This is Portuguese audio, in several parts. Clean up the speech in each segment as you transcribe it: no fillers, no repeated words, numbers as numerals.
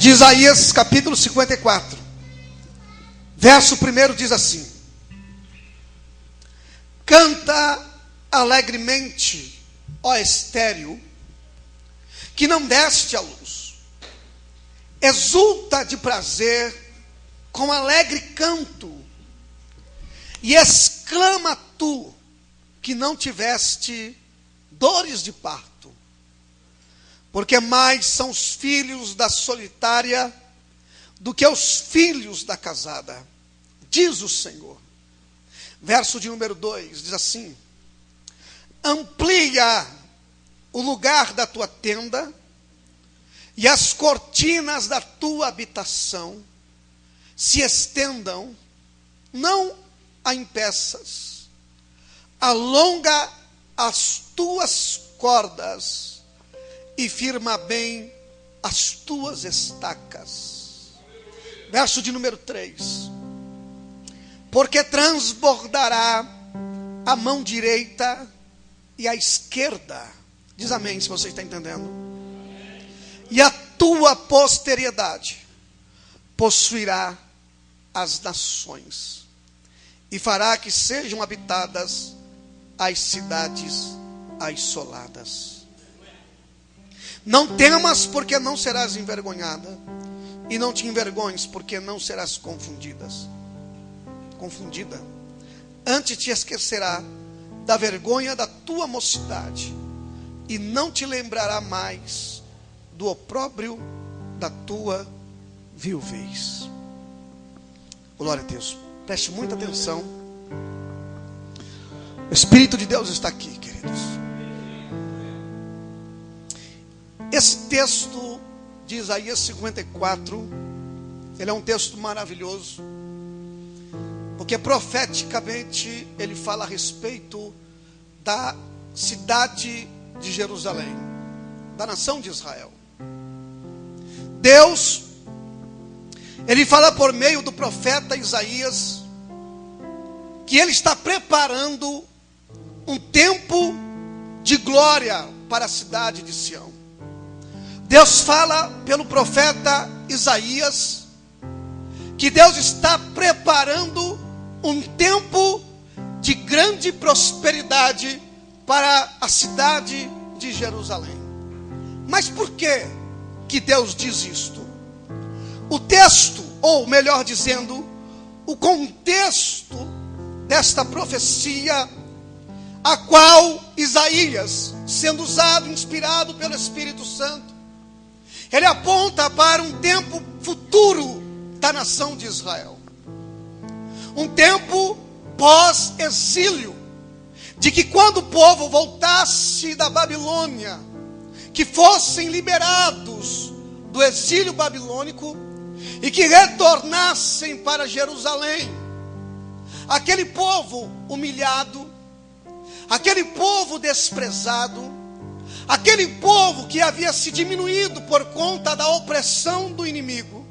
de Isaías capítulo 54, verso 1 diz assim: canta alegremente, ó estéril, que não deste à luz, exulta de prazer com alegre canto, e exclama tu, que não tiveste dores de parto, porque mais são os filhos da solitária do que os filhos da casada, diz o Senhor. Verso de número 2, diz assim: amplia o lugar da tua tenda e as cortinas da tua habitação se estendam, não a impeças, alonga as tuas cordas e firma bem as tuas estacas. Verso de número 3: porque transbordará a mão direita e a esquerda. Diz amém se você está entendendo. E a tua posteridade possuirá as nações e fará que sejam habitadas as cidades assoladas. Não temas, porque não serás envergonhada, e não te envergonhes, porque não serás confundida. Antes te esquecerá da vergonha da tua mocidade, e não te lembrará mais do opróbrio da tua viuvez. Glória a Deus. Preste muita atenção. O Espírito de Deus está aqui, queridos. Esse texto de Isaías 54, ele é um texto maravilhoso, porque profeticamente ele fala a respeito da cidade de Jerusalém, da nação de Israel. Deus, ele fala por meio do profeta Isaías, que ele está preparando um tempo de glória para a cidade de Sião. Deus fala pelo profeta Isaías, que Deus está preparando um tempo de grande prosperidade para a cidade de Jerusalém. Mas por que Deus diz isto? O texto, ou melhor dizendo, o contexto desta profecia, a qual Isaías, sendo usado, inspirado pelo Espírito Santo, ele aponta para um tempo futuro da nação de Israel. Um tempo pós-exílio, de que quando o povo voltasse da Babilônia, que fossem liberados do exílio babilônico e que retornassem para Jerusalém, aquele povo humilhado, aquele povo desprezado, aquele povo que havia se diminuído por conta da opressão do inimigo,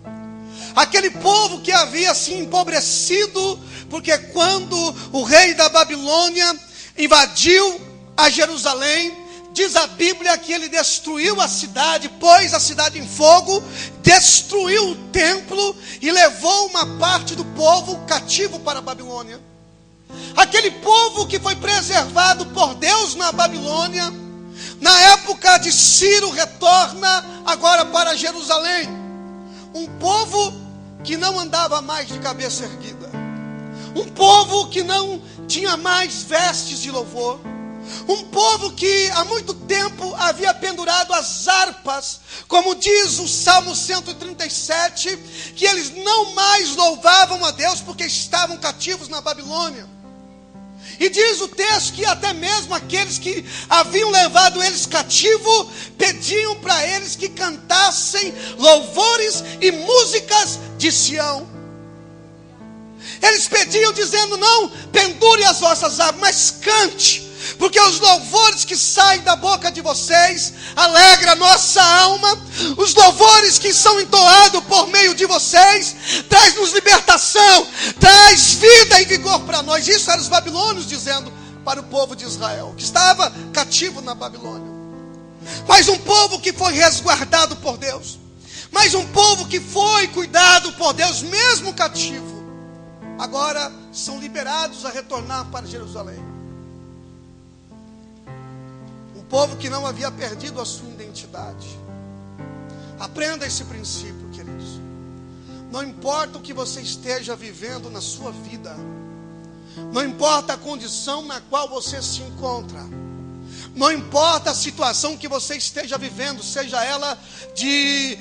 aquele povo que havia se empobrecido, porque quando o rei da Babilônia invadiu a Jerusalém, diz a Bíblia que ele destruiu a cidade, pôs a cidade em fogo, destruiu o templo e levou uma parte do povo cativo para a Babilônia. Aquele povo que foi preservado por Deus na Babilônia, na época de Ciro, retorna agora para Jerusalém. Um povo que não andava mais de cabeça erguida, um povo que não tinha mais vestes de louvor, um povo que há muito tempo havia pendurado as harpas, como diz o Salmo 137, que eles não mais louvavam a Deus porque estavam cativos na Babilônia. E diz o texto que até mesmo aqueles que haviam levado eles cativo, pediam para eles que cantassem louvores e músicas de Sião. Eles pediam dizendo: não pendure as vossas harpas, mas cante, porque os louvores que saem da boca de vocês alegram a nossa alma. Os louvores que são entoados por meio de vocês traz-nos libertação, traz vida e vigor para nós. Isso eram os babilônios dizendo para o povo de Israel, que estava cativo na Babilônia. Mas um povo que foi resguardado por Deus, Mas um povo que foi cuidado por Deus, mesmo cativo, agora são liberados a retornar para Jerusalém. Um povo que não havia perdido a sua identidade. Aprenda esse princípio, queridos. Não importa o que você esteja vivendo na sua vida, não importa a condição na qual você se encontra, não importa a situação que você esteja vivendo, seja ela de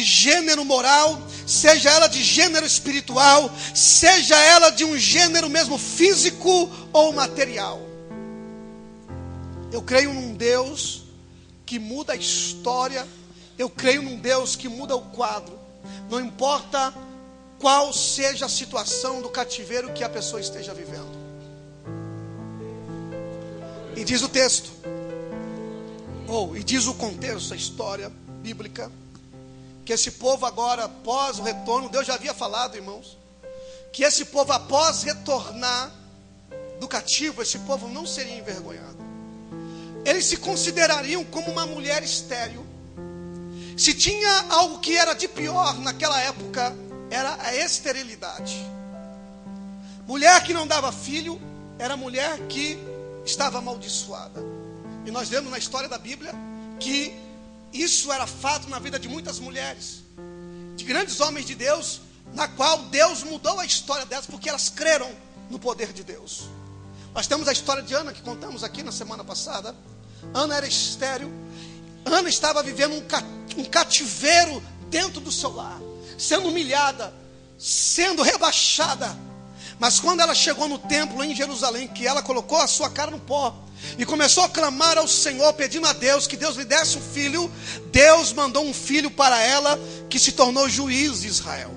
gênero moral, seja ela de gênero espiritual, seja ela de um gênero mesmo físico ou material. Eu creio num Deus que muda a história, eu creio num Deus que muda o quadro. Não importa qual seja a situação do cativeiro que a pessoa esteja vivendo. E diz o texto, e diz o contexto, a história bíblica, que esse povo agora, após o retorno, Deus já havia falado, irmãos, que esse povo após retornar do cativo, esse povo não seria envergonhado. Eles se considerariam como uma mulher estéril. Se tinha algo que era de pior naquela época, era a esterilidade. Mulher que não dava filho, era mulher que estava amaldiçoada. E nós vemos na história da Bíblia que isso era fato na vida de muitas mulheres, de grandes homens de Deus, na qual Deus mudou a história delas, porque elas creram no poder de Deus. Nós temos a história de Ana, que contamos aqui na semana passada. Ana era estéril. Ana estava vivendo um cativeiro dentro do seu lar, sendo humilhada, sendo rebaixada. Mas quando ela chegou no templo em Jerusalém, que ela colocou a sua cara no pó e começou a clamar ao Senhor, pedindo a Deus que Deus lhe desse um filho, Deus mandou um filho para ela, que se tornou juiz de Israel.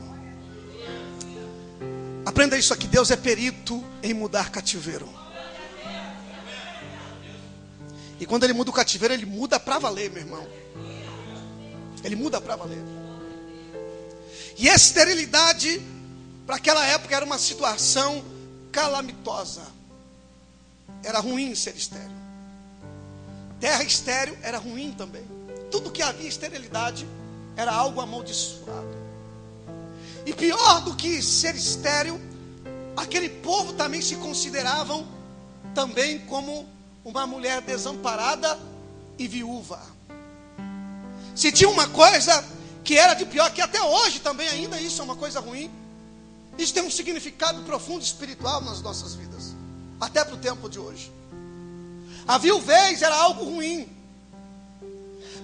Aprenda isso aqui, Deus é perito em mudar cativeiro. E quando Ele muda o cativeiro, Ele muda para valer, meu irmão. Ele muda para valer. E a esterilidade, para aquela época, era uma situação calamitosa. Era ruim ser estéril. Terra estéril era ruim também. Tudo que havia esterilidade era algo amaldiçoado. E pior do que ser estéril, aquele povo também se consideravam também como uma mulher desamparada e viúva. Se tinha uma coisa que era de pior, que até hoje também ainda isso é uma coisa ruim, isso tem um significado profundo espiritual nas nossas vidas, até para o tempo de hoje. A viuvez era algo ruim,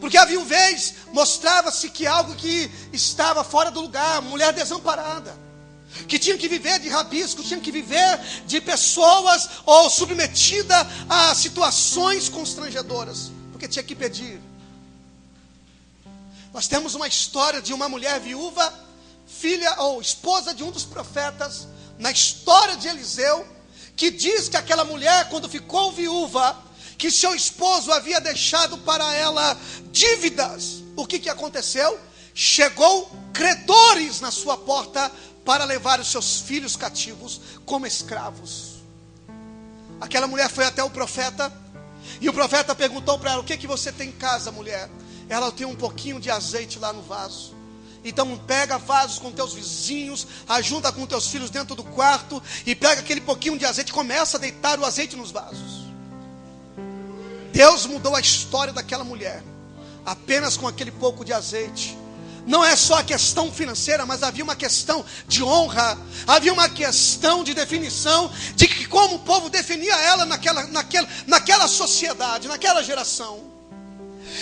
porque a viuvez mostrava-se que algo que estava fora do lugar, mulher desamparada, que tinha que viver de rabisco, tinha que viver de pessoas ou submetida a situações constrangedoras, porque tinha que pedir. Nós temos uma história de uma mulher viúva, filha ou esposa de um dos profetas, na história de Eliseu, que diz que aquela mulher, quando ficou viúva, que seu esposo havia deixado para ela dívidas. O que aconteceu? Chegou credores na sua porta para levar os seus filhos cativos como escravos. Aquela mulher foi até o profeta, e o profeta perguntou para ela: o que você tem em casa, mulher? Ela tem um pouquinho de azeite lá no vaso. Então pega vasos com teus vizinhos, ajunta com teus filhos dentro do quarto, e pega aquele pouquinho de azeite e começa a deitar o azeite nos vasos. Deus mudou a história daquela mulher, apenas com aquele pouco de azeite. Não é só a questão financeira, mas havia uma questão de honra, havia uma questão de definição, de que como o povo definia ela naquela sociedade, naquela geração.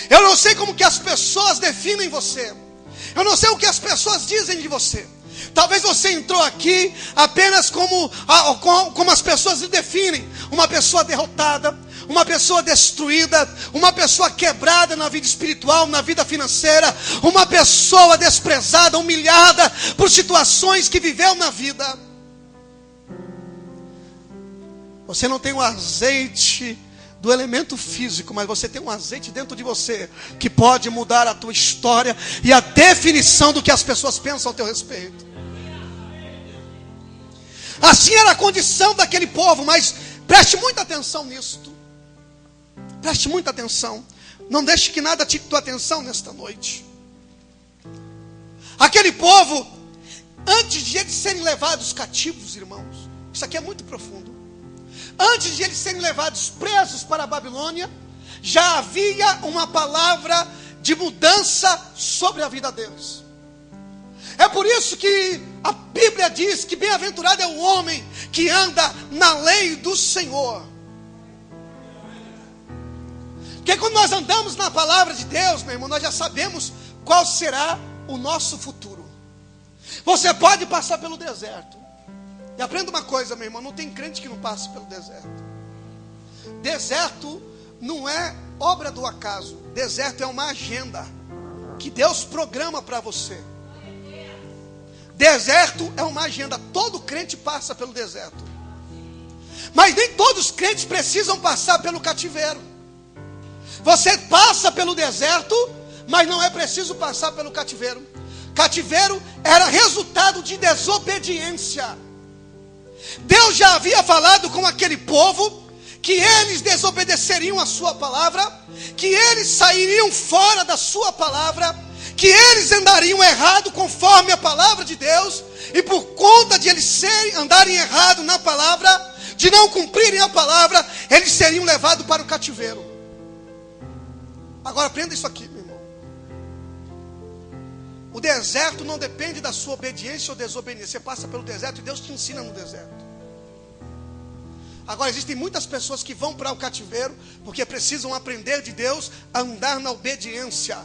Eu não sei como que as pessoas definem você, eu não sei o que as pessoas dizem de você. Talvez você entrou aqui apenas como as pessoas lhe definem: uma pessoa derrotada, uma pessoa destruída, uma pessoa quebrada na vida espiritual, na vida financeira, uma pessoa desprezada, humilhada por situações que viveu na vida. Você não tem o azeite do elemento físico, mas você tem um azeite dentro de você que pode mudar a tua história e a definição do que as pessoas pensam ao teu respeito. Assim era a condição daquele povo, mas preste muita atenção nisto. Preste muita atenção. Não deixe que nada tire tua atenção nesta noite. Aquele povo, antes de eles serem levados cativos, irmãos, isso aqui é muito profundo. Antes de eles serem levados presos para a Babilônia, já havia uma palavra de mudança sobre a vida deles. É por isso que a Bíblia diz que bem-aventurado é o homem que anda na lei do Senhor. Porque quando nós andamos na palavra de Deus, meu irmão, nós já sabemos qual será o nosso futuro. Você pode passar pelo deserto. E aprenda uma coisa, meu irmão, não tem crente que não passe pelo deserto. Deserto não é obra do acaso. Deserto é uma agenda que Deus programa para você. Deserto é uma agenda. Todo crente passa pelo deserto. Mas nem todos os crentes precisam passar pelo cativeiro. Você passa pelo deserto, mas não é preciso passar pelo cativeiro. Cativeiro era resultado de desobediência. Deus já havia falado com aquele povo que eles desobedeceriam a sua palavra, que eles sairiam fora da sua palavra, que eles andariam errado conforme a palavra de Deus, e por conta de eles andarem errado na palavra, de não cumprirem a palavra, eles seriam levados para o cativeiro. Agora aprenda isso aqui, meu irmão. O deserto não depende da sua obediência ou desobediência. Você passa pelo deserto e Deus te ensina no deserto. Agora existem muitas pessoas que vão para o cativeiro porque precisam aprender de Deus a andar na obediência.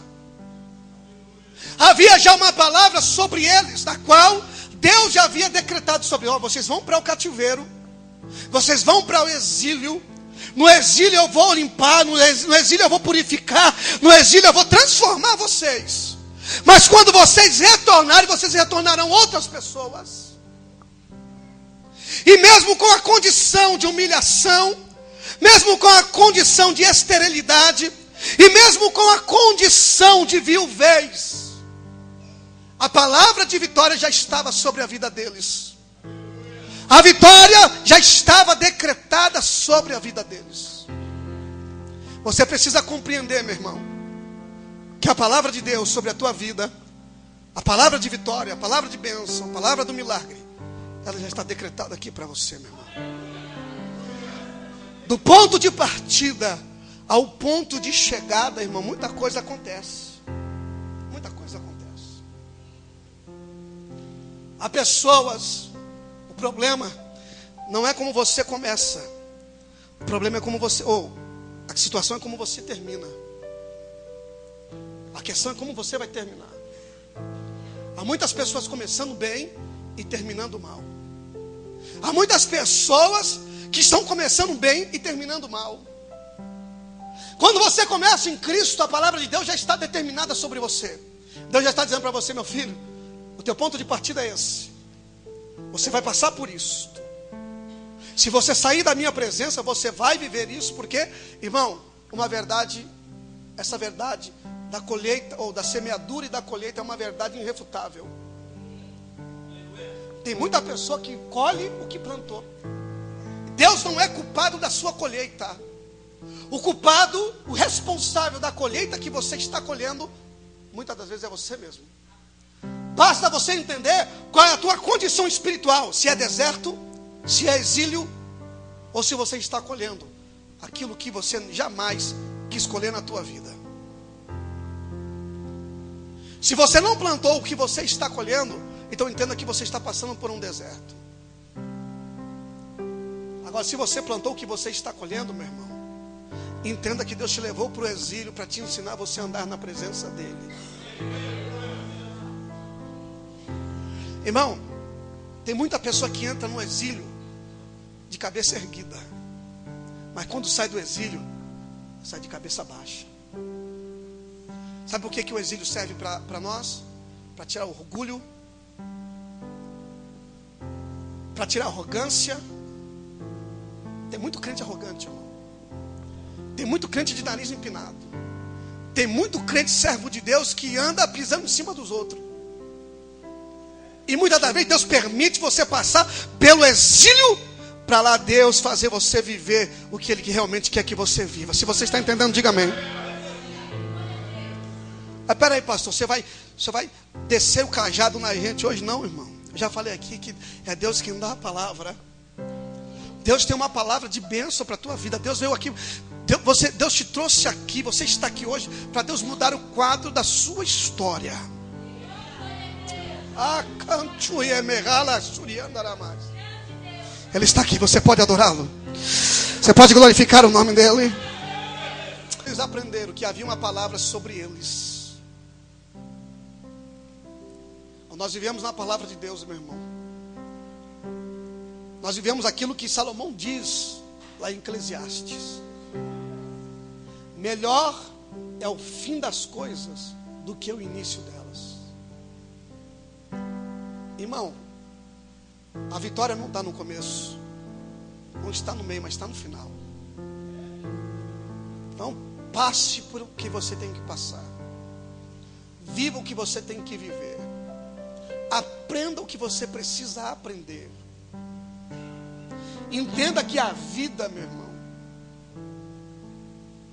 Havia já uma palavra sobre eles, da qual Deus já havia decretado sobre: vocês vão para o cativeiro, vocês vão para o exílio. No exílio eu vou limpar, no exílio eu vou purificar, no exílio eu vou transformar vocês. Mas quando vocês retornarem, vocês retornarão outras pessoas. E mesmo com a condição de humilhação, mesmo com a condição de esterilidade, e mesmo com a condição de viuvez, a palavra de vitória já estava sobre a vida deles. A vitória já estava decretada sobre a vida deles. Você precisa compreender, meu irmão, que a palavra de Deus sobre a tua vida, a palavra de vitória, a palavra de bênção, a palavra do milagre, ela já está decretada aqui para você, meu irmão. Do ponto de partida ao ponto de chegada, irmão, muita coisa acontece. Muita coisa acontece. Há pessoas, o problema não é como você começa. O problema é como você, a situação é como você termina. A questão é como você vai terminar. Há muitas pessoas começando bem e terminando mal. Há muitas pessoas que estão começando bem e terminando mal. Quando você começa em Cristo, a palavra de Deus já está determinada sobre você. Deus já está dizendo para você: meu filho, o teu ponto de partida é esse. Você vai passar por isso. Se você sair da minha presença, você vai viver isso. Porque, irmão, uma verdade, essa verdade da colheita, ou da semeadura e da colheita, é uma verdade irrefutável. Tem muita pessoa que colhe o que plantou. Deus não é culpado da sua colheita. O culpado, o responsável da colheita que você está colhendo, muitas das vezes é você mesmo. Basta você entender qual é a tua condição espiritual. Se é deserto, se é exílio, ou se você está colhendo aquilo que você jamais quis colher na tua vida. Se você não plantou o que você está colhendo, então entenda que você está passando por um deserto. Agora, se você plantou o que você está colhendo, meu irmão, entenda que Deus te levou para o exílio para te ensinar você a andar na presença dEle. Irmão, tem muita pessoa que entra no exílio de cabeça erguida, mas quando sai do exílio, sai de cabeça baixa. Sabe por que o exílio serve para nós? Para tirar o orgulho, para tirar a arrogância. Tem muito crente arrogante, irmão. Tem muito crente de nariz empinado. Tem muito crente servo de Deus que anda pisando em cima dos outros. E muitas das vezes Deus permite você passar pelo exílio, para lá Deus fazer você viver o que Ele realmente quer que você viva. Se você está entendendo, diga amém. Mas peraí, pastor, você vai descer o cajado na gente hoje? Não, irmão. Eu já falei aqui que é Deus quem dá a palavra. Deus tem uma palavra de bênção para a tua vida. Deus veio aqui, Deus te trouxe aqui, você está aqui hoje para Deus mudar o quadro da sua história. Ele está aqui, você pode adorá-lo. Você pode glorificar o nome dele. Eles aprenderam que havia uma palavra sobre eles. Nós vivemos na palavra de Deus, meu irmão. Nós vivemos aquilo que Salomão diz lá em Eclesiastes. Melhor é o fim das coisas do que o início delas. Irmão, a vitória não está no começo, não está no meio, mas está no final. Então, passe por o que você tem que passar. Viva o que você tem que viver. Aprenda o que você precisa aprender. Entenda que a vida, meu irmão,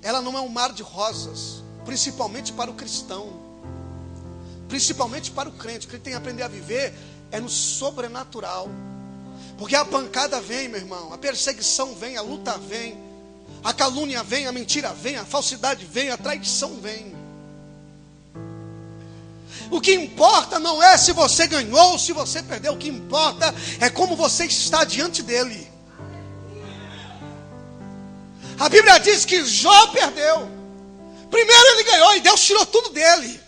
ela não é um mar de rosas, principalmente para o cristão, principalmente para o crente. O que ele tem que aprender a viver é no sobrenatural. Porque a pancada vem, meu irmão, a perseguição vem, a luta vem, a calúnia vem, a mentira vem, a falsidade vem, a traição vem. O que importa não é se você ganhou ou se você perdeu. O que importa é como você está diante dele. A Bíblia diz que Jó perdeu. Primeiro ele ganhou e Deus tirou tudo dele.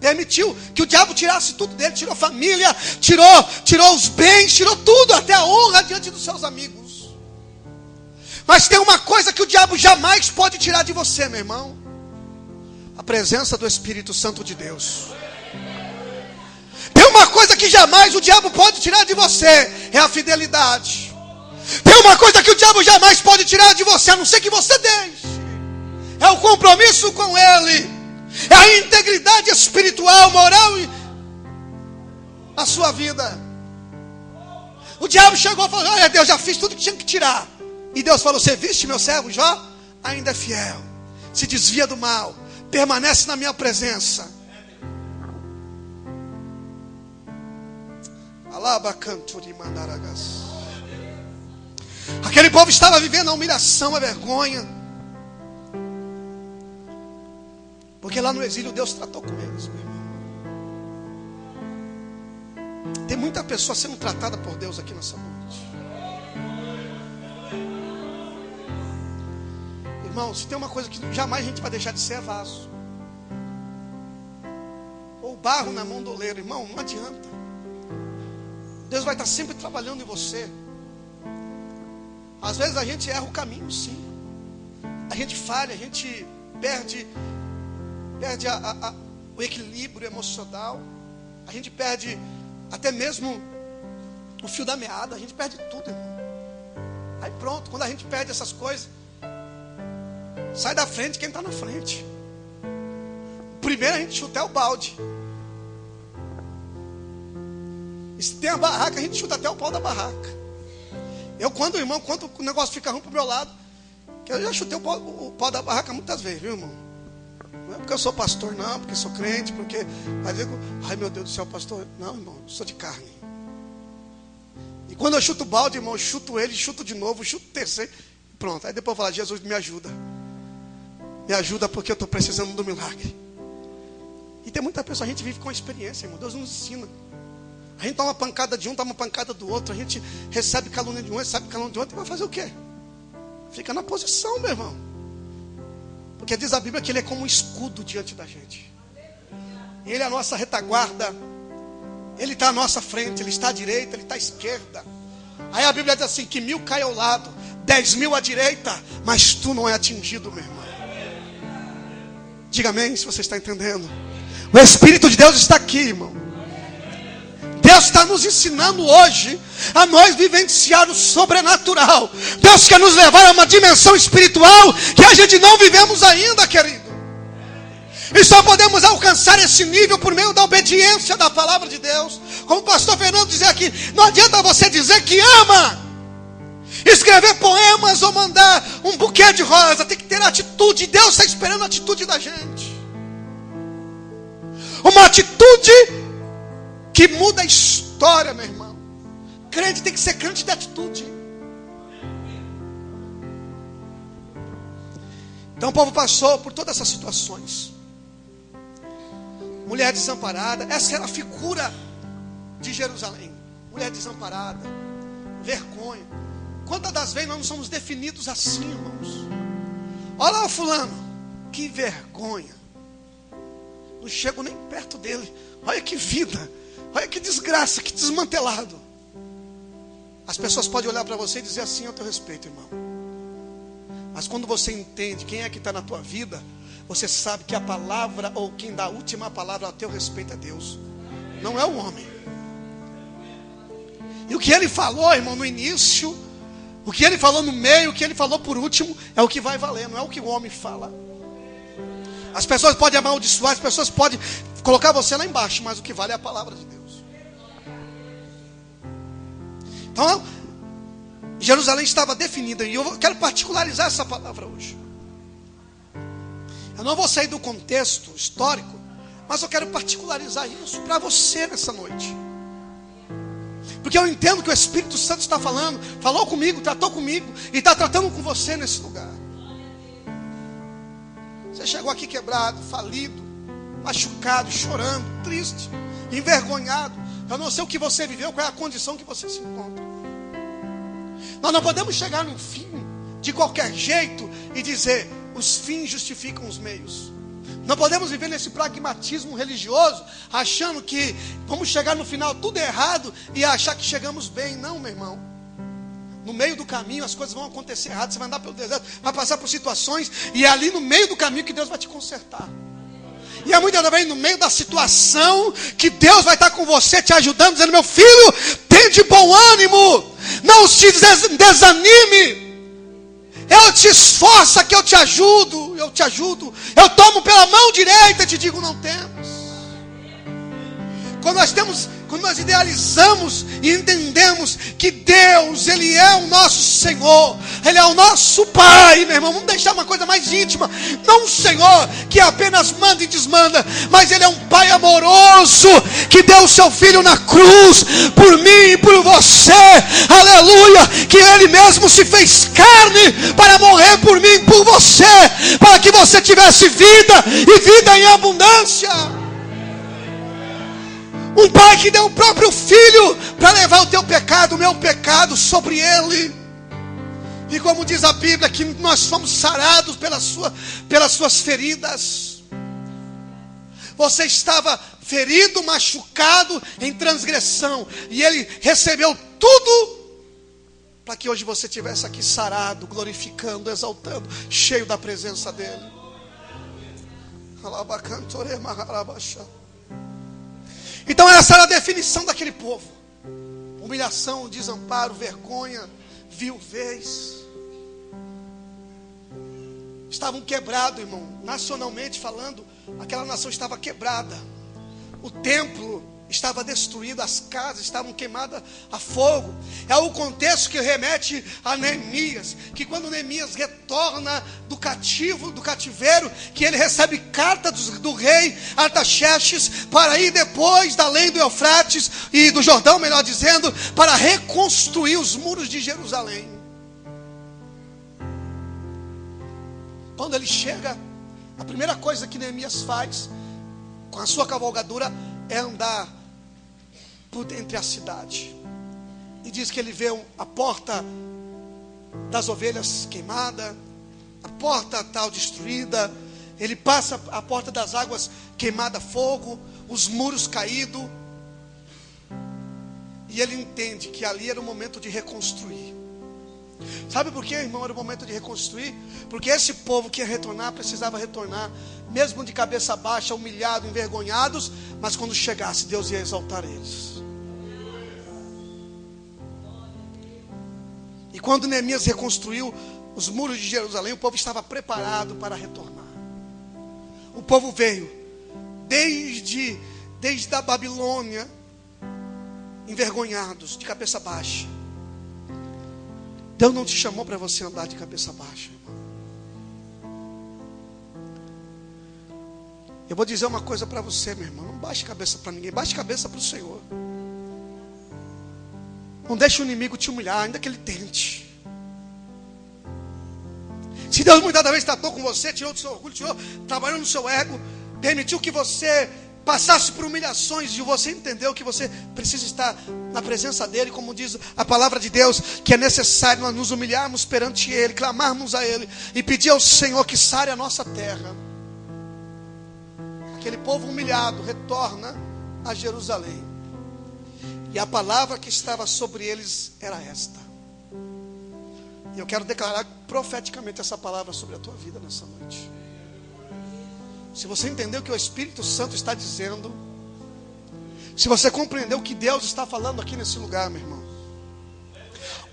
Permitiu que o diabo tirasse tudo dele. Tirou a família, tirou os bens, tirou tudo, até a honra diante dos seus amigos. Mas tem uma coisa que o diabo jamais pode tirar de você, meu irmão: a presença do Espírito Santo de Deus. Tem uma coisa que jamais o diabo pode tirar de você: é a fidelidade. Tem uma coisa que o diabo jamais pode tirar de você, a não ser que você deixe: é o compromisso com ele, é a integridade espiritual, moral na sua vida. O diabo chegou e falou: olha, Deus, já fiz tudo que tinha que tirar. E Deus falou: você viste meu servo Jó? Ainda é fiel, se desvia do mal, permanece na minha presença. Aquele povo estava vivendo a humilhação, a vergonha, porque lá no exílio Deus tratou com eles, meu irmão. Tem muita pessoa sendo tratada por Deus aqui nessa noite. Irmão, se tem uma coisa que jamais a gente vai deixar de ser, é vaso, ou barro na mão do oleiro. Irmão, não adianta. Deus vai estar sempre trabalhando em você. Às vezes a gente erra o caminho, sim. A gente falha, a gente perde o equilíbrio emocional. A gente perde até mesmo o fio da meada. A gente perde tudo, irmão. Aí pronto, quando a gente perde essas coisas, sai da frente quem está na frente. Primeiro a gente chuta o balde. E se tem a barraca, a gente chuta até o pau da barraca. Quando o negócio fica ruim pro meu lado, que eu já chutei o pau da barraca muitas vezes, viu, irmão? Não é porque eu sou pastor, não, porque sou crente, porque aí digo, ai meu Deus do céu, pastor. Não, irmão, eu sou de carne. E quando eu chuto o balde, irmão, eu chuto ele, chuto de novo, chuto o terceiro, pronto. Aí depois eu falo: Jesus, me ajuda. Me ajuda, porque eu estou precisando do milagre. E tem muita pessoa, a gente vive com a experiência, irmão. Deus nos ensina. A gente toma uma pancada de um, toma uma pancada do outro. A gente recebe calúnia de um, recebe calúnia de outro. E vai fazer o quê? Fica na posição, meu irmão. Porque diz a Bíblia que ele é como um escudo diante da gente. E ele é a nossa retaguarda. Ele está à nossa frente, ele está à direita, ele está à esquerda. Aí a Bíblia diz assim: que 1000 caem ao lado, 10.000 à direita, mas tu não é atingido, meu irmão. Diga amém se você está entendendo. O Espírito de Deus está aqui, irmão. Deus está nos ensinando hoje a nós vivenciar o sobrenatural. Deus quer nos levar a uma dimensão espiritual que a gente não vivemos ainda, querido. E só podemos alcançar esse nível por meio da obediência da palavra de Deus. Como o pastor Fernando dizia aqui, não adianta você dizer que ama, escrever poemas ou mandar um buquê de rosa. Tem que ter atitude. Deus está esperando a atitude da gente. Uma atitude que muda a história, meu irmão. Crente tem que ser crente de atitude. Então o povo passou por todas essas situações. Mulher desamparada, essa era a figura de Jerusalém. Mulher desamparada, vergonha. Quantas das vezes nós não somos definidos assim, irmãos? Olha lá o fulano, que vergonha. Não chego nem perto dele. Olha que vida, olha que desgraça, que desmantelado. As pessoas podem olhar para você e dizer assim ao teu respeito, irmão. Mas quando você entende quem é que está na tua vida, você sabe que a palavra, ou quem dá a última palavra a teu respeito é Deus, não é o homem. E o que ele falou, irmão, no início, o que ele falou no meio, o que ele falou por último, é o que vai valer, não é o que o homem fala. As pessoas podem amaldiçoar, as pessoas podem colocar você lá embaixo, mas o que vale é a palavra de Deus. Então, Jerusalém estava definida, e eu quero particularizar essa palavra hoje. Eu não vou sair do contexto histórico, mas eu quero particularizar isso para você nessa noite. Porque eu entendo que o Espírito Santo está falando, falou comigo, tratou comigo, e está tratando com você nesse lugar. Você chegou aqui quebrado, falido, machucado, chorando, triste, envergonhado. Eu não sei o que você viveu, qual é a condição que você se encontra. Nós não podemos chegar num fim de qualquer jeito e dizer, os fins justificam os meios. Não podemos viver nesse pragmatismo religioso, achando que vamos chegar no final tudo errado e achar que chegamos bem. Não, meu irmão. No meio do caminho as coisas vão acontecer errado. Você vai andar pelo deserto, vai passar por situações, e é ali no meio do caminho que Deus vai te consertar. E é muitas vezes no meio da situação que Deus vai estar com você, te ajudando, dizendo, meu filho, tem de bom ânimo, não se desanime. Eu te esforço que eu te ajudo, eu tomo pela mão direita e te digo, não temas. Quando nós idealizamos e entendemos que Deus, Ele é o nosso Senhor, Ele é o nosso Pai, meu irmão, vamos deixar uma coisa mais íntima, não um Senhor que apenas manda e desmanda, mas Ele é um Pai amoroso, que deu o seu Filho na cruz, por mim e por você, aleluia, que Ele mesmo se fez carne, para morrer por mim e por você, para que você tivesse vida, e vida em abundância. Um pai que deu o próprio filho para levar o teu pecado, o meu pecado sobre ele. E como diz a Bíblia, que nós fomos sarados pelas suas feridas. Você estava ferido, machucado em transgressão, e ele recebeu tudo para que hoje você estivesse aqui sarado, glorificando, exaltando, cheio da presença dele. Então essa era a definição daquele povo: humilhação, desamparo, vergonha, viuvez. Estavam quebrados, irmão. Nacionalmente falando, aquela nação estava quebrada. O templo estava destruído, as casas estavam queimadas a fogo. É o contexto que remete a Neemias, que quando Neemias retorna do cativeiro, que ele recebe carta do rei Artaxerxes para ir depois da além do Eufrates e do Jordão, melhor dizendo, para reconstruir os muros de Jerusalém. Quando ele chega, a primeira coisa que Neemias faz com a sua cavalgadura é andar por entre a cidade. E diz que ele vê a porta das ovelhas queimada, a porta tal destruída. Ele passa a porta das águas queimada a fogo, os muros caídos. E ele entende que ali era o momento de reconstruir. Sabe por que, irmão, era o momento de reconstruir? Porque esse povo que ia retornar, precisava retornar, mesmo de cabeça baixa, humilhado, envergonhados, mas quando chegasse, Deus ia exaltar eles. E quando Neemias reconstruiu os muros de Jerusalém, o povo estava preparado para retornar. O povo veio desde a Babilônia, envergonhados, de cabeça baixa. Deus não te chamou para você andar de cabeça baixa, irmão. Eu vou dizer uma coisa para você, meu irmão. Não baixe cabeça para ninguém, baixe cabeça para o Senhor. Não deixe o inimigo te humilhar, ainda que ele tente. Se Deus muitas vezes tratou com você, tirou do seu orgulho, trabalhou no seu ego, permitiu que você passasse por humilhações e você entendeu que você precisa estar na presença dele, como diz a palavra de Deus, que é necessário nós nos humilharmos perante ele, clamarmos a ele e pedir ao Senhor que sare a nossa terra. Aquele povo humilhado retorna a Jerusalém. E a palavra que estava sobre eles era esta. E eu quero declarar profeticamente essa palavra sobre a tua vida nessa noite. Se você entendeu o que o Espírito Santo está dizendo, se você compreendeu o que Deus está falando aqui nesse lugar, meu irmão,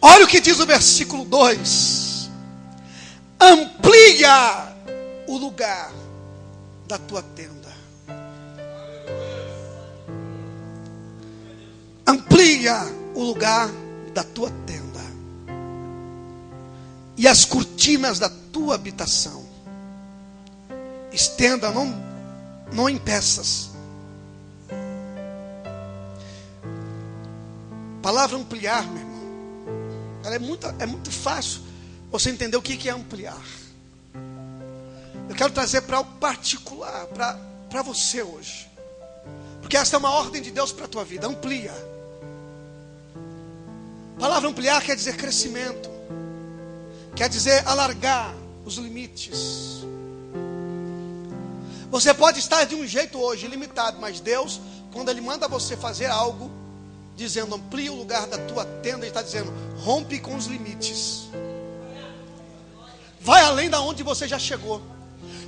olha o que diz o versículo 2: amplia o lugar da tua tenda. Amplia o lugar da tua tenda e as cortinas da tua habitação. Estenda, não em peças. Palavra ampliar, meu irmão, ela é muito fácil você entender o que é ampliar. Eu quero trazer para o particular, para você hoje, porque essa é uma ordem de Deus para a tua vida. Amplia. A palavra ampliar quer dizer crescimento, quer dizer alargar os limites. Você pode estar de um jeito hoje, limitado, mas Deus, quando Ele manda você fazer algo, dizendo amplia o lugar da tua tenda, Ele está dizendo rompe com os limites. Vai além da onde você já chegou.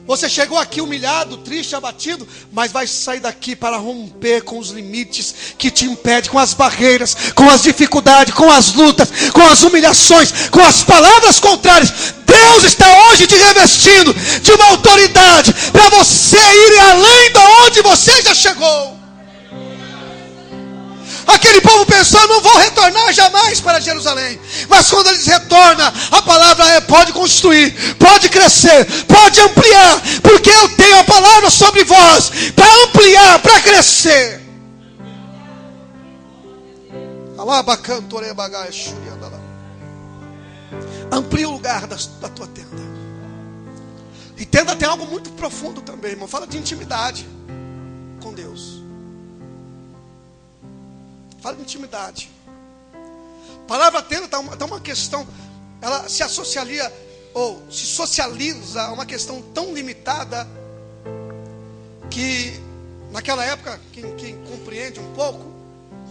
Você chegou aqui humilhado, triste, abatido, mas vai sair daqui para romper com os limites que te impedem, com as barreiras, com as dificuldades, com as lutas, com as humilhações, com as palavras contrárias. Deus está hoje te revestindo de uma autoridade para você ir além de onde você já chegou. Aquele povo pensou, não vou retornar jamais para Jerusalém. Mas quando eles retornam, a palavra é pode construir, pode crescer, pode ampliar, porque eu tenho a palavra sobre vós, para ampliar, para crescer. Amplia o lugar da tua tenda. E tenda tem algo muito profundo também, irmão. Fala de intimidade com Deus. Fala de intimidade. A palavra tenda está uma questão, ela se associaria ou se socializa a uma questão tão limitada que naquela época, quem compreende um pouco,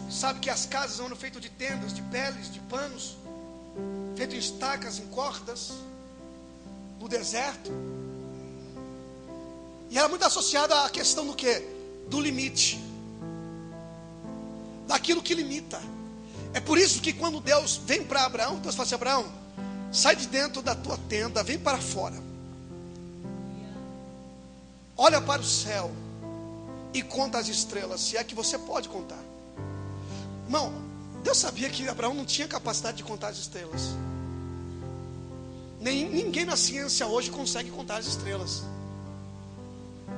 sabe que as casas eram feitas de tendas, de peles, de panos, feitas em estacas, em cordas, no deserto. E era muito associada à questão do quê? Do limite. Daquilo que limita. É por isso que quando Deus vem para Abraão, Deus fala assim: Abraão, sai de dentro da tua tenda, vem para fora, olha para o céu e conta as estrelas, se é que você pode contar. Irmão, Deus sabia que Abraão não tinha capacidade de contar as estrelas. Ninguém na ciência hoje consegue contar as estrelas.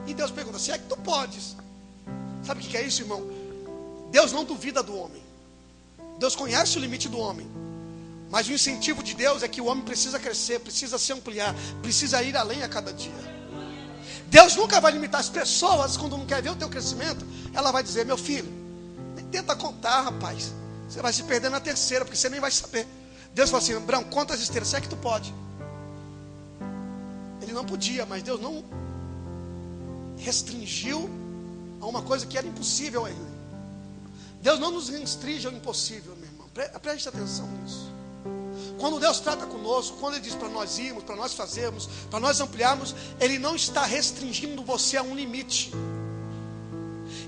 E Deus pergunta: se é que tu podes? Sabe o que é isso, irmão? Deus não duvida do homem. Deus conhece o limite do homem. Mas o incentivo de Deus é que o homem precisa crescer, precisa se ampliar, precisa ir além a cada dia. Deus nunca vai limitar as pessoas. Quando não quer ver o teu crescimento, ela vai dizer: meu filho, nem tenta contar, rapaz, você vai se perder na terceira, porque você nem vai saber. Deus fala assim: Abraão, conta as estrelas, se é que tu pode. Ele não podia, mas Deus não restringiu a uma coisa que era impossível a ele. Deus não nos restringe ao impossível, meu irmão. Preste atenção nisso. Quando Deus trata conosco, quando Ele diz para nós irmos, para nós fazermos, para nós ampliarmos, Ele não está restringindo você a um limite.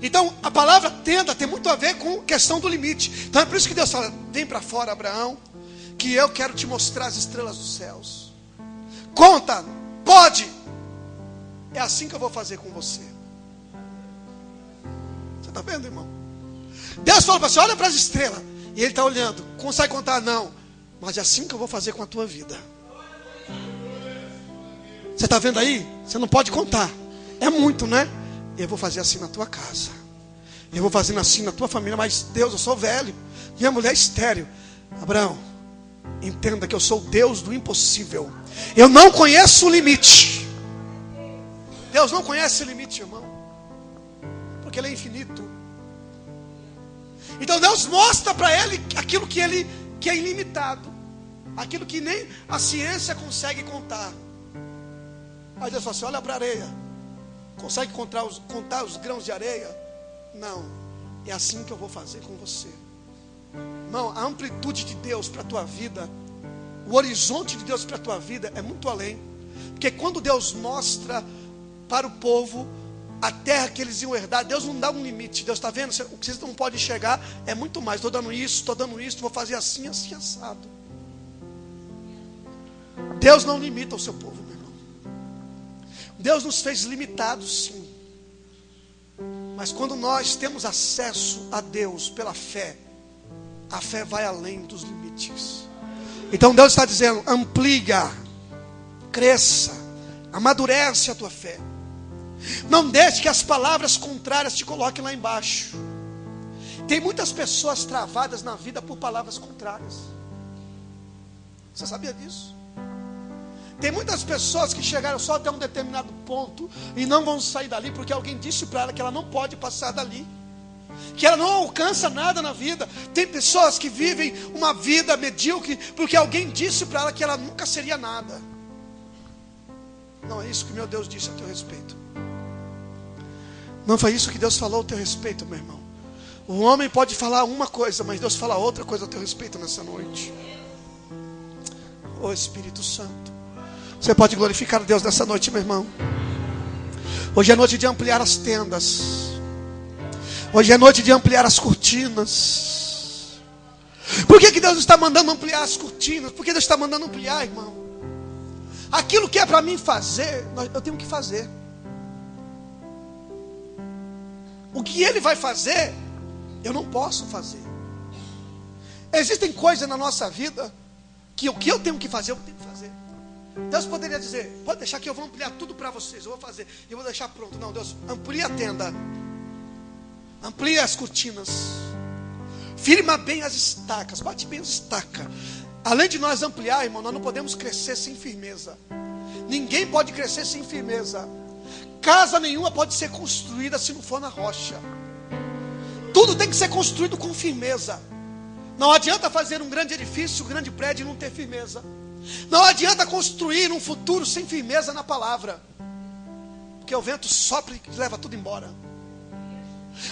Então, a palavra tenda tem muito a ver com questão do limite. Então é por isso que Deus fala: vem para fora, Abraão, que eu quero te mostrar as estrelas dos céus. Conta, pode. É assim que eu vou fazer com você. Você está vendo, irmão? Deus falou para você: olha para as estrelas. E Ele está olhando. Consegue contar? Não. Mas é assim que eu vou fazer com a tua vida. Você está vendo aí? Você não pode contar. É muito, né? eu vou fazer assim na tua casa, eu vou fazer assim na tua família. Mas Deus, eu sou velho, minha mulher é estéril. Abraão, entenda que eu sou o Deus do impossível. Eu não conheço o limite. Deus não conhece o limite, irmão, porque Ele é infinito. Então Deus mostra para ele aquilo que é ilimitado, aquilo que nem a ciência consegue contar. Aí Deus fala assim: olha para a areia, consegue contar os grãos de areia? Não. É assim que eu vou fazer com você. Irmão, a amplitude de Deus para a tua vida, o horizonte de Deus para a tua vida é muito além. Porque quando Deus mostra para o povo a terra que eles iam herdar, Deus não dá um limite. Deus está vendo, o que vocês não podem chegar é muito mais. Estou dando isso, vou fazer assim, assim, assado. Deus não limita o seu povo, meu irmão. Deus nos fez limitados, sim. Mas quando nós temos acesso a Deus pela fé, a fé vai além dos limites. Então Deus está dizendo: amplia, cresça, amadurece a tua fé. Não deixe que as palavras contrárias te coloquem lá embaixo. Tem muitas pessoas travadas na vida por palavras contrárias. Você sabia disso? Tem muitas pessoas que chegaram só até um determinado ponto e não vão sair dali porque alguém disse para ela que ela não pode passar dali, que ela não alcança nada na vida. Tem pessoas que vivem uma vida medíocre porque alguém disse para ela que ela nunca seria nada. Não é isso que meu Deus disse a teu respeito. Não foi isso que Deus falou a teu respeito, meu irmão. O homem pode falar uma coisa, mas Deus fala outra coisa a teu respeito nessa noite. Ô Espírito Santo, você pode glorificar a Deus nessa noite, meu irmão. Hoje é noite de ampliar as tendas. Hoje é noite de ampliar as cortinas. Por que Deus está mandando ampliar as cortinas? Por que Deus está mandando ampliar, irmão? Aquilo que é para mim fazer, eu tenho que fazer. O que Ele vai fazer, eu não posso fazer. Existem coisas na nossa vida que o que eu tenho que fazer, eu tenho que fazer. Deus poderia dizer: pode deixar que eu vou ampliar tudo para vocês, eu vou fazer, eu vou deixar pronto. Não, Deus, amplia a tenda, amplia as cortinas, firma bem as estacas, bate bem as estacas. Além de nós ampliar, irmão, nós não podemos crescer sem firmeza. Ninguém pode crescer sem firmeza. Casa nenhuma pode ser construída se não for na rocha. Tudo tem que ser construído com firmeza. Não adianta fazer um grande edifício, um grande prédio e não ter firmeza. Não adianta construir um futuro sem firmeza na palavra, porque o vento sopra e leva tudo embora.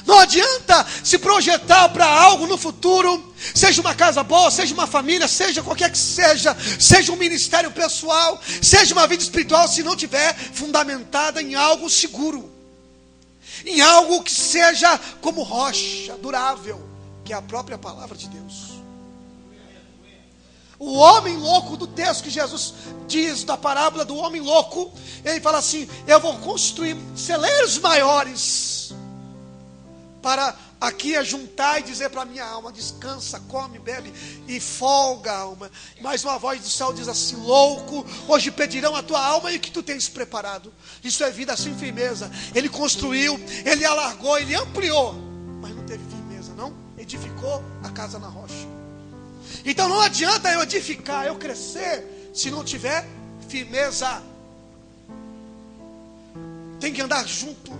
Não adianta se projetar para algo no futuro, seja uma casa boa, seja uma família, seja qualquer que seja um ministério pessoal, seja uma vida espiritual, se não tiver fundamentada em algo seguro, em algo que seja como rocha, durável, que é a própria palavra de Deus. O homem louco do texto que Jesus diz, da parábola do homem louco, ele fala assim: eu vou construir celeiros maiores para aqui ajuntar e dizer para a minha alma: descansa, come, bebe e folga, alma. Mais uma voz do céu diz assim: louco, hoje pedirão a tua alma e o que tu tens preparado. Isso é vida sem firmeza. Ele construiu, ele alargou, ele ampliou, mas não teve firmeza, não edificou a casa na rocha. Então não adianta eu edificar, eu crescer, se não tiver firmeza. Tem que andar junto,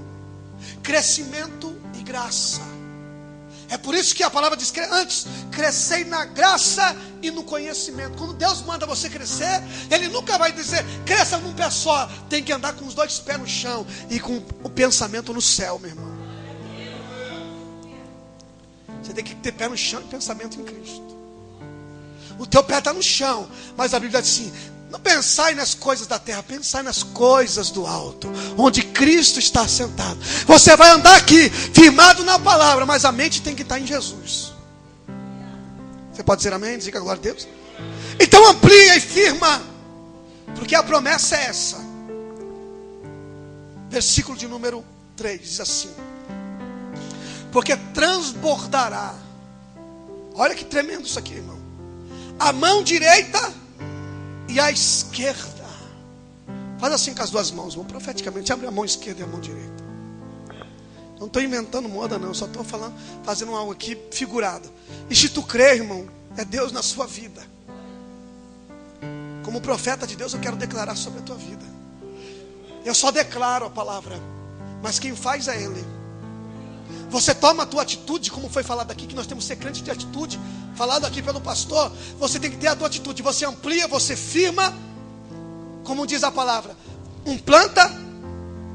crescimento e graça. É por isso que a palavra diz que antes crescei na graça e no conhecimento. Quando Deus manda você crescer, Ele nunca vai dizer cresça num pé só. Tem que andar com os dois pés no chão e com o pensamento no céu, meu irmão. Você tem que ter pé no chão e pensamento em Cristo. O teu pé está no chão, mas a Bíblia diz assim: não pensai nas coisas da terra, pensai nas coisas do alto, onde Cristo está sentado. Você vai andar aqui, firmado na palavra, mas a mente tem que estar em Jesus. Você pode dizer amém? Diga glória a Deus. Então amplia e firma, porque a promessa é essa. Versículo de número 3 diz assim: porque transbordará. Olha que tremendo isso aqui, irmão. A mão direita e a esquerda. Faz assim com as duas mãos, irmão, profeticamente. Abre a mão esquerda e a mão direita. Não estou inventando moda não, só estou fazendo algo aqui figurado. E se tu crer, irmão, é Deus na sua vida. Como profeta de Deus, eu quero declarar sobre a tua vida. Eu só declaro a palavra, mas quem faz é Ele. Você toma a tua atitude, como foi falado aqui, que nós temos que ser crente de atitude, falado aqui pelo pastor. Você tem que ter a tua atitude, você amplia, você firma, como diz a palavra. Um planta,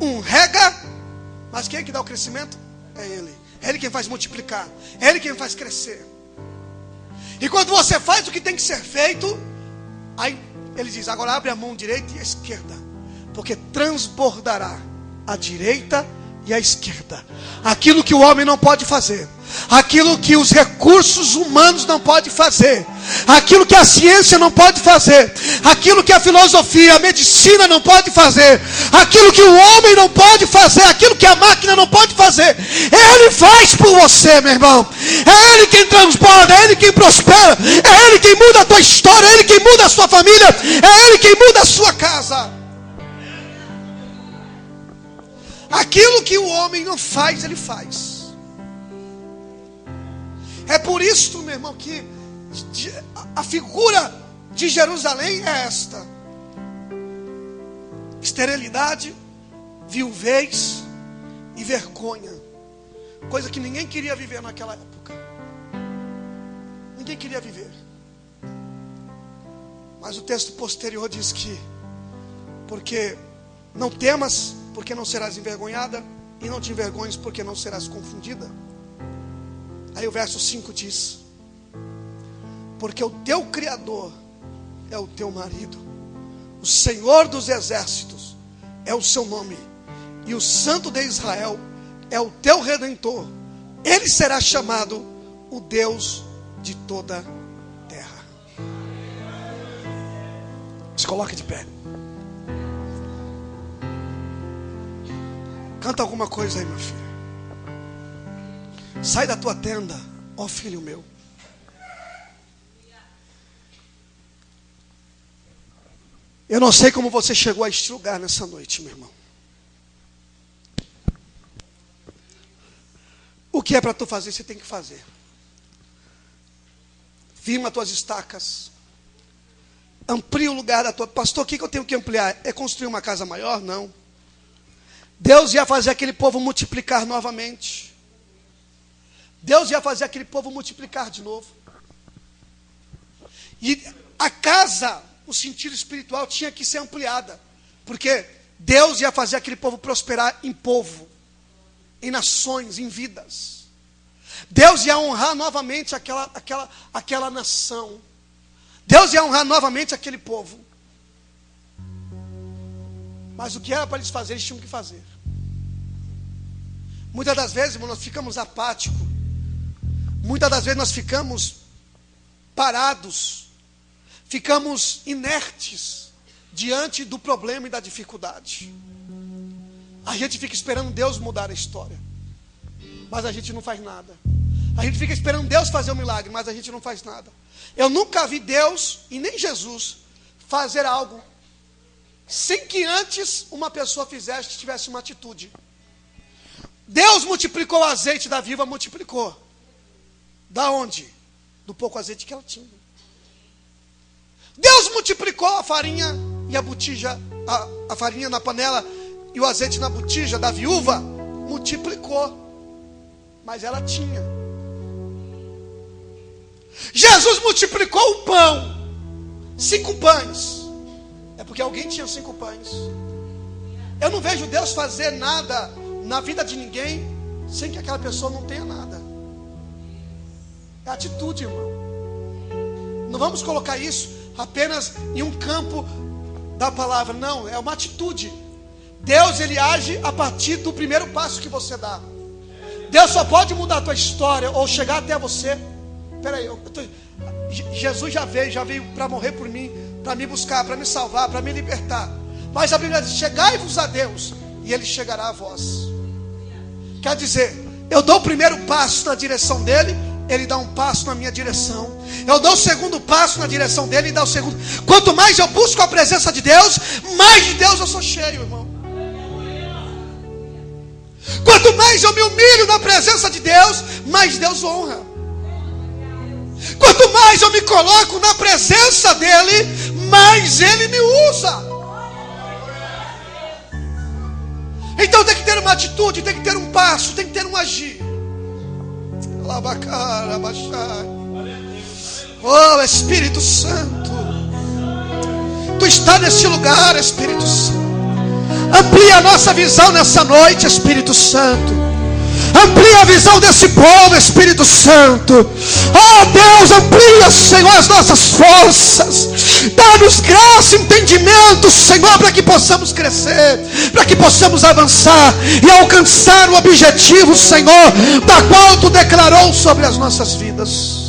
um rega, mas quem é que dá o crescimento? É Ele. É Ele quem faz multiplicar, é Ele quem faz crescer. E quando você faz o que tem que ser feito, aí Ele diz, agora abre a mão direita e a esquerda, porque transbordará a direita e a esquerda. Aquilo que o homem não pode fazer, aquilo que os recursos humanos não podem fazer, aquilo que a ciência não pode fazer, aquilo que a filosofia, a medicina não pode fazer, aquilo que o homem não pode fazer, aquilo que a máquina não pode fazer, Ele faz por você, meu irmão. É Ele quem transborda, é Ele quem prospera, é Ele quem muda a tua história, é Ele quem muda a sua família, é Ele quem muda a sua casa. Aquilo que o homem não faz, Ele faz. É por isso, meu irmão, que a figura de Jerusalém é esta: esterilidade, viuvez e vergonha. Coisa que ninguém queria viver naquela época. Ninguém queria viver. Mas o texto posterior diz que, porque não temas, porque não serás envergonhada, e não te envergonhes, porque não serás confundida. Aí o verso 5 diz: porque o teu Criador é o teu marido, o Senhor dos exércitos é o seu nome, e o Santo de Israel é o teu Redentor. Ele será chamado o Deus de toda a terra. Se coloque de pé. Canta alguma coisa aí, meu filho. Sai da tua tenda, ó filho meu. Eu não sei como você chegou a este lugar nessa noite, meu irmão. O que é para tu fazer, você tem que fazer. Firma as tuas estacas. Amplia o lugar da tua... Pastor, o que eu tenho que ampliar? É construir uma casa maior? Não. Deus ia fazer aquele povo multiplicar novamente. Deus ia fazer aquele povo multiplicar de novo. E a casa, o sentido espiritual, tinha que ser ampliada. Porque Deus ia fazer aquele povo prosperar em povo, em nações, em vidas. Deus ia honrar novamente aquela nação. Deus ia honrar novamente aquele povo. Mas o que era para eles fazerem, eles tinham que fazer. Muitas das vezes, irmão, nós ficamos apáticos. Muitas das vezes nós ficamos parados. Ficamos inertes diante do problema e da dificuldade. A gente fica esperando Deus mudar a história, mas a gente não faz nada. A gente fica esperando Deus fazer um milagre, mas a gente não faz nada. Eu nunca vi Deus e nem Jesus fazer algo sem que antes uma pessoa fizesse, tivesse uma atitude. Deus multiplicou o azeite da viúva, multiplicou. Da onde? Do pouco azeite que ela tinha. Deus multiplicou a farinha e a botija, a farinha na panela e o azeite na botija da viúva, multiplicou. Mas ela tinha. Jesus multiplicou o pão, 5 pães. É porque alguém tinha 5 pães. Eu não vejo Deus fazer nada na vida de ninguém sem que aquela pessoa não tenha nada. É atitude, irmão. Não vamos colocar isso apenas em um campo da palavra. Não, é uma atitude. Deus, Ele age a partir do primeiro passo que você dá. Deus só pode mudar a tua história ou chegar até você. Peraí, Jesus já veio para morrer por mim, para me buscar, para me salvar, para me libertar. Mas a Bíblia diz: chegai-vos a Deus e Ele chegará a vós. Quer dizer, eu dou o primeiro passo na direção dEle, Ele dá um passo na minha direção. Eu dou o segundo passo na direção dEle, Ele dá o segundo. Quanto mais eu busco a presença de Deus, mais de Deus eu sou cheio, irmão. Quanto mais eu me humilho na presença de Deus, mais Deus honra. Quanto mais eu me coloco na presença dele, mais ele me usa. Então tem que ter uma atitude, tem que ter um passo, tem que ter um agir. Oh, Espírito Santo, tu está neste lugar, Espírito Santo. Amplia a nossa visão nessa noite, Espírito Santo. Amplia a visão desse povo, Espírito Santo. Oh Deus, amplia, Senhor, as nossas forças. Dá-nos graça e entendimento, Senhor, para que possamos crescer, para que possamos avançar e alcançar o objetivo, Senhor, da qual tu declarou sobre as nossas vidas.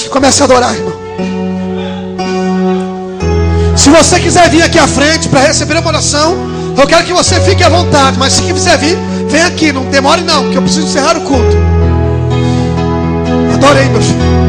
Comece a adorar, irmão. Se você quiser vir aqui à frente para receber uma oração, eu quero que você fique à vontade. Mas se quiser vir, vem aqui, não demore não, porque eu preciso encerrar o culto. Adorei, meu filho.